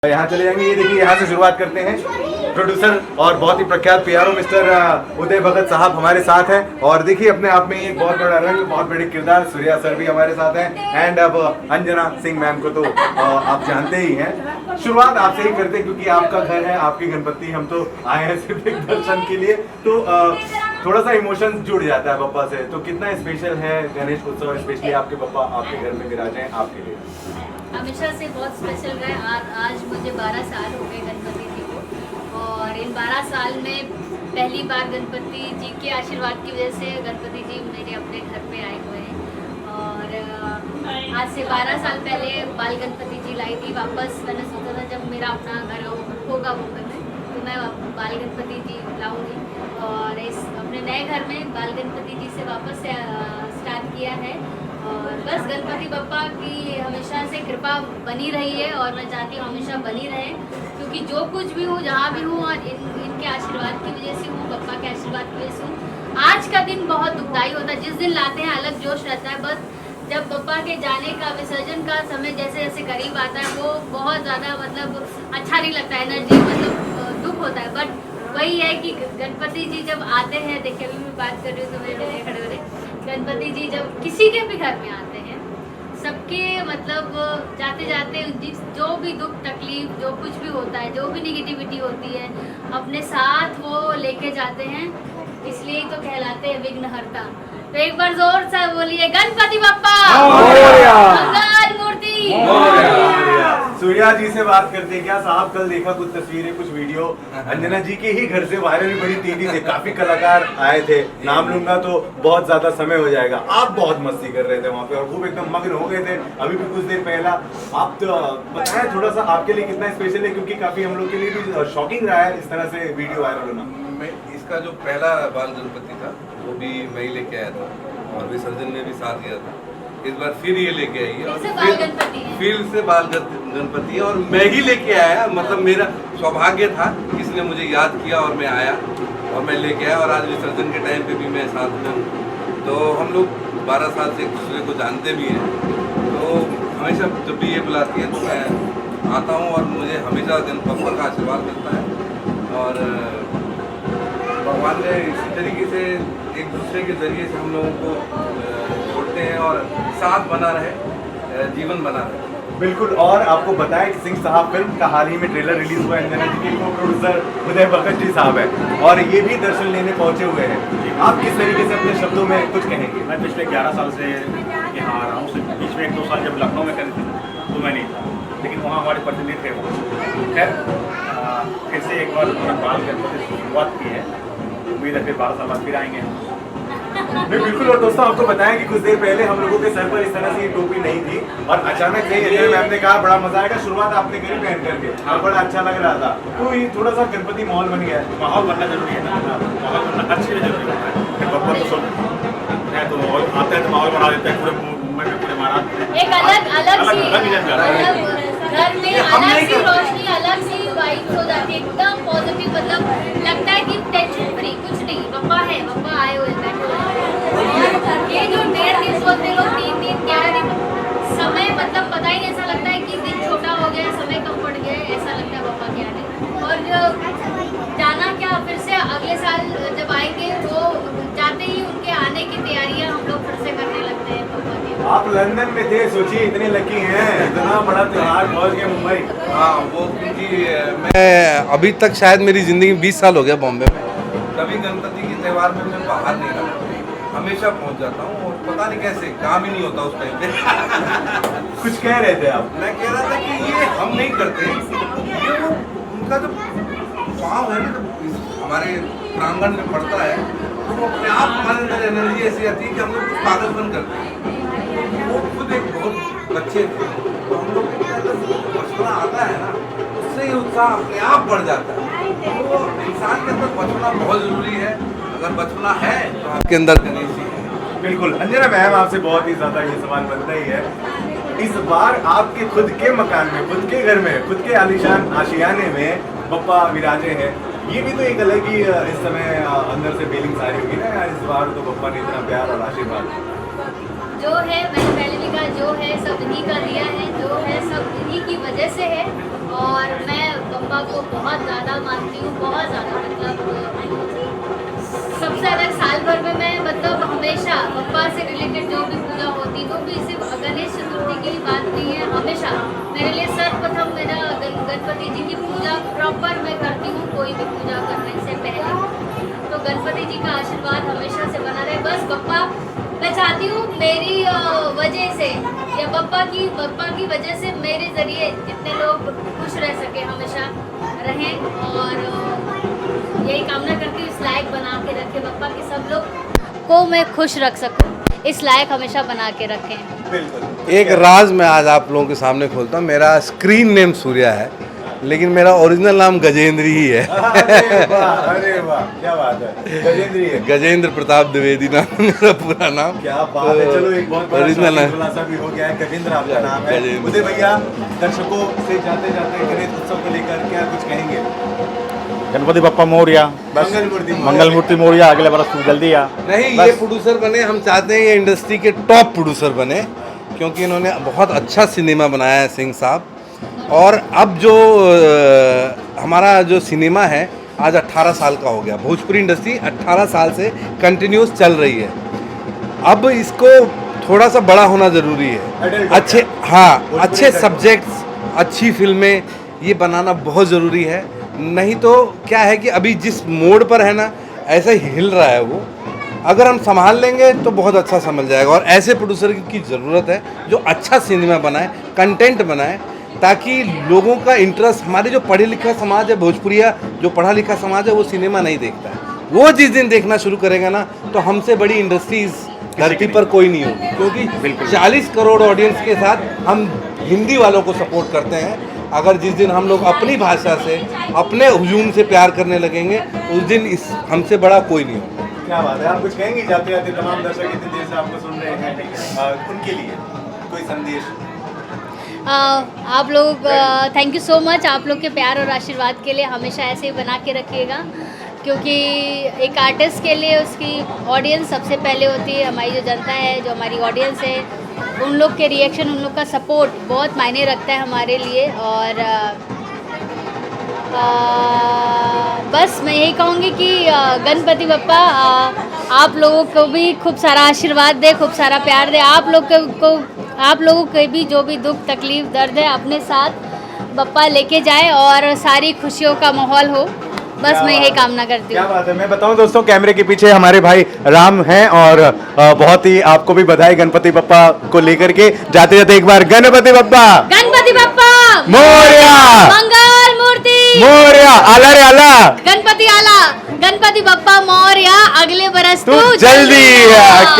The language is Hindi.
यहाँ चले जाएंगे। ये देखिए यहाँ से शुरुआत करते हैं। प्रोड्यूसर और बहुत ही प्रख्यात पीआरओ मिस्टर उदय भगत साहब हमारे साथ हैं और देखिए अपने आप में एक बहुत बड़ा रंग, बहुत बड़े किरदार। सूर्या सर भी हमारे साथ हैं एंड अब अंजना सिंह मैम को तो आप जानते ही हैं। शुरुआत आपसे ही करते हैं क्योंकि आपका घर है, आपकी गणपति। हम तो आए हैं सिर्फ एक दर्शन के लिए, तो थोड़ा सा इमोशन जुड़ जाता है पप्पा से। तो कितना स्पेशल है गणेश उत्सव, स्पेशली आपके पप्पा आपके घर में विराजे हैं आपके लिए? हमेशा से बहुत स्पेशल रहा। आज मुझे 12 साल हो गए गणपति जी को, और इन 12 साल में पहली बार गणपति जी के आशीर्वाद की वजह से गणपति जी मेरे अपने घर पे आए हुए हैं। और आज से 12 साल पहले बाल गणपति जी लाई थी वापस। मैंने सोचा था जब मेरा अपना घर होगा वो घर में, तो मैं बाल गणपति जी लाऊंगी, और इस अपने नए घर में बाल गणपति जी से वापस स्टार्ट किया है। और बस गणपति बप्पा की हमेशा से कृपा बनी रही है और मैं चाहती हूँ हमेशा बनी रहे, क्योंकि जो कुछ भी हूँ, जहाँ भी हूँ, और इनके आशीर्वाद की वजह से हूँ, बप्पा के आशीर्वाद की वजह से हूँ। आज का दिन बहुत दुखदाई होता है, जिस दिन लाते हैं अलग जोश रहता है, बस जब बप्पा के जाने का, विसर्जन का समय जैसे जैसे करीब आता है वो बहुत ज़्यादा मतलब अच्छा नहीं लगता है, एनर्जी मतलब दुख होता है। बट वही है कि गणपति जी जब आते हैं, देखिए अभी मैं बात कर रही हूँ तो मेरे लोग खड़े हो रहे। गणपति जी जब किसी के भी घर में आते हैं, सबके मतलब जाते जाते जो भी दुख तकलीफ जो कुछ भी होता है, जो भी निगेटिविटी होती है, अपने साथ वो लेके जाते हैं, इसलिए तो कहलाते हैं विघ्नहर्ता। तो एक बार जोर से बोलिए गणपति बप्पा मंगल मूर्ति। सूर्या जी से बात करते हैं। क्या साहब कल देखा कुछ तस्वीरें, कुछ वीडियो अंजना जी के ही घर से वायरल बड़ी तेजी से, काफी कलाकार आए थे, नाम लूंगा तो बहुत ज्यादा समय हो जाएगा। आप बहुत मस्ती कर रहे थे वहाँ पे और खूब एकदम मग्न हो गए थे अभी भी कुछ देर पहला। आप तो बताएं थोड़ा सा आपके लिए कितना स्पेशल है, क्योंकि काफी हम लोग के लिए भी शॉकिंग रहा है इस तरह से वीडियो वायरल होना। इसका जो पहला बाल गणपति था वो भी मैं ही लेके आया था और विसर्जन में भी साथ दिया था। इस बार फिर ये लेके आई है और फिर से बाल गणपति है और मैं ही लेके आया। मतलब मेरा सौभाग्य था, किसने मुझे याद किया और मैं आया और मैं लेके आया, और आज विसर्जन के टाइम पे भी मैं साथ में हूँ। तो हम लोग 12 साल से एक दूसरे को जानते भी हैं, तो हमेशा जब भी ये बुलाती है तो मैं आता हूँ और मुझे हमेशा गणपति का आशीर्वाद मिलता है। और भगवान ने इसी तरीके से एक दूसरे के जरिए से हम लोगों को जोड़ते हैं और साथ बना रहे, जीवन बना रहे। बिल्कुल। और आपको बताएं कि सिंह साहब फिल्म का हाल ही में ट्रेलर रिलीज हुआ है। अंजना जी के को प्रोड्यूसर उदय भगत जी साहब है और ये भी दर्शन लेने पहुंचे हुए हैं। आप किस तरीके से अपने शब्दों में कुछ कहेंगे? मैं पिछले 11 साल से यहाँ आ रहा हूँ। सिर्फ बीच में 1-2 साल जब लखनऊ में करी थी तो मैं नहीं था, लेकिन वहाँ हमारे प्रतिनिधि थे वो। खैर फिर से एक बार उन्होंने बाल गणपति से शुरुआत की है, उम्मीद है फिर 12 साल बाद फिर आएंगे। नहीं बिल्कुल। और दोस्तों आपको बताएं कि कुछ देर पहले हम लोगों के सर पर इस तरह से ये टोपी नहीं थी और अचानक से अंजना मैम ने कहा बड़ा मजा आएगा, शुरुआत आपने करी पहन करके, हाँ बड़ा अच्छा लग रहा था। तो ये थोड़ा सा गणपति माहौल बन गया है। माहौल बनना जरूरी है ना, माहौल बनना हर चीज़ जरूरी होता है। फिर बप्पा तो सब है तो आते हैं तो माहौल बना देते हैं पूरे मुंबई में, पूरे महाराष्ट्र में। एक अलग सी घर में अलग सी रोशनी, अलग सी वाइब हो जाती है, एकदम पॉजिटिव। मतलब लगता है कि टेंशन फ्री, कुछ नहीं, बप्पा है, बप्पा आए हुए बैठे हुए। ये जो 1.5 दिन सोचते लोग, 3 दिन 11 दिन समय मतलब पता ही नहीं, ऐसा लगता है कि दिन छोटा हो गया, समय कम पड़ गया, ऐसा लगता है बप्पा के आने। और जो जाना क्या, फिर से अगले साल जब आएंगे तो जाते ही उनके आने की तैयारियां हम लोग फिर से करने लगते हैं बप्पा की। आप लंदन में थे, सोचिए इतने लकी हैं, इतना बड़ा त्योहार पहुंच गए मुंबई। हाँ वो क्योंकि मैं अभी तक शायद मेरी ज़िंदगी 20 साल हो गया बॉम्बे में, कभी गणपति के त्यौहार में मैं बाहर नहीं रहा, हमेशा पहुंच जाता हूँ और पता नहीं कैसे काम ही नहीं होता उस टाइम पे। कुछ कह रहे थे आप? मैं कह रहा था कि ये हम नहीं करते, ये वो उनका जो पाँव है ना, जब हमारे प्रांगण में पड़ता है तो वो अपने आप हमारे अंदर एनर्जी ऐसी आती है कि हम लोग कुछ पागलपन करते हैं। वो खुद एक बहुत बच्चे थे, तो हम लोग बचपना आता है ना, उससे ही उत्साह अपने आप बढ़ जाता है। तो इंसान के अंदर बचपना बहुत जरूरी है, अगर बचपना है तो आपके अंदर गणेश जी है। बिल्कुल। अंजना मैम आपसे बहुत ही ज्यादा ये सवाल बनता ही है, इस बार आपके खुद के मकान में, खुद के घर में, खुद के आलीशान आशियाने में बप्पा विराजे हैं, ये भी तो एक अलग ही इस समय अंदर से फीलिंग्स आ रही होगी ना यार, इस बार तो बप्पा ने इतना प्यार और आशीर्वाद। जो है मैंने पहले भी कहा, जो है सब इन्हीं का दिया है, जो है सब इन्हीं की वजह से है। और मैं बप्पा को बहुत ज़्यादा मानती हूँ, बहुत ज़्यादा। मतलब सबसे अलग साल भर में मैं मतलब हमेशा बप्पा से रिलेटेड जो भी पूजा होती वो भी सिर्फ गणेश चतुर्थी की बात नहीं है, हमेशा मेरे लिए सर्वप्रथम मेरा गणपति जी की पूजा प्रॉपर मैं करती हूँ, कोई भी पूजा करने से पहले। तो गणपति जी का आशीर्वाद हमेशा से बना रहे। बस बप्पा, मैं चाहती हूँ मेरी वजह से या बप्पा की वजह से मेरे ज़रिए जितने लोग खुश रह सके हमेशा रहें, और यही कामना करती हूँ इस लायक बना के रखे बप्पा की सब लोग को मैं खुश रख सकूँ, इस लायक हमेशा बना के रखें। बिल्कुल। एक राज मैं आज आप लोगों के सामने खोलता हूँ। मेरा स्क्रीन नेम सूर्या है, लेकिन मेरा ओरिजिनल नाम गजेंद्र ही है। अरे वाह, क्या बात है, गजेंद्र ही है। गजेंद्र प्रताप द्विवेदी नाम है मेरा पूरा नाम। क्या बात है। चलो एक बहुत बड़ा ओरिजिनल शौकीन खुलासा भी हो गया है, गजेंद्र आपका नाम है। गजेंद्र। उदय भैया, दर्शकों से जाते जाते गणेश उत्सव को लेकर क्या कुछ कहेंगे? गणपति बप्पा मोरया, बस मंगल मूर्ति मोरया, अगले बरस तू जल्दी आ। नहीं, बस। ये प्रोड्यूसर बने, हम चाहते हैं ये इंडस्ट्री के टॉप प्रोड्यूसर बने, क्योंकि इन्होंने बहुत अच्छा सिनेमा बनाया है सिंह साहब। और अब जो हमारा जो सिनेमा है आज 18 साल का हो गया। भोजपुरी इंडस्ट्री 18 साल से कंटिन्यूस चल रही है। अब इसको थोड़ा सा बड़ा होना ज़रूरी है। अच्छे, हाँ, अच्छे सब्जेक्ट्स, अच्छी फिल्में ये बनाना बहुत ज़रूरी है। नहीं तो क्या है कि अभी जिस मोड़ पर है ना, ऐसा ही हिल रहा है वो। अगर हम संभाल लेंगे तो बहुत अच्छा समझ जाएगा। और ऐसे प्रोड्यूसर की ज़रूरत है जो अच्छा सिनेमा बनाए, कंटेंट बनाए, ताकि लोगों का इंटरेस्ट, हमारे जो पढ़े लिखा समाज है, भोजपुरिया जो पढ़ा लिखा समाज है, वो सिनेमा नहीं देखता है। वो जिस दिन देखना शुरू करेगा ना, तो हमसे बड़ी इंडस्ट्रीज धरती पर कोई नहीं होगी। क्योंकि 40 करोड़ ऑडियंस के साथ हम हिंदी वालों को सपोर्ट करते हैं। अगर जिस दिन हम लोग अपनी भाषा से, अपने हुजूम से प्यार करने लगेंगे, उस दिन इस हमसे बड़ा कोई नहीं होगा। क्या बात है। आप कुछ कहेंगे जाते जाते, तमाम दर्शक इतनी देर से आपको सुन रहे हैं, उनके लिए कोई संदेश? आप लोग थैंक यू सो मच, आप लोग के प्यार और आशीर्वाद के लिए हमेशा ऐसे ही बना के रखिएगा, क्योंकि एक आर्टिस्ट के लिए उसकी ऑडियंस सबसे पहले होती है। हमारी जो जनता है, जो हमारी ऑडियंस है, उन लोग के रिएक्शन, उन लोग का सपोर्ट बहुत मायने रखता है हमारे लिए। और बस मैं यही कहूँगी कि गणपति बप्पा आप लोगों को भी खूब सारा आशीर्वाद दे, खूब सारा प्यार दे। आप लोगों के भी जो भी दुख तकलीफ दर्द है, अपने साथ बप्पा लेके जाए और सारी खुशियों का माहौल हो। बस मैं यही कामना करती हूँ। क्या बात है। मैं बताऊं दोस्तों, कैमरे के पीछे हमारे भाई राम हैं, और बहुत ही आपको भी बधाई गणपति बप्पा को लेकर के। जाते जाते एक बार गणपति बप्पा मोरया, मंगल मूर्ति मोरया, आला रे आला, गणपति आला, गणपति बप्पा मोरया, अगले बरस तू जल्दी आ।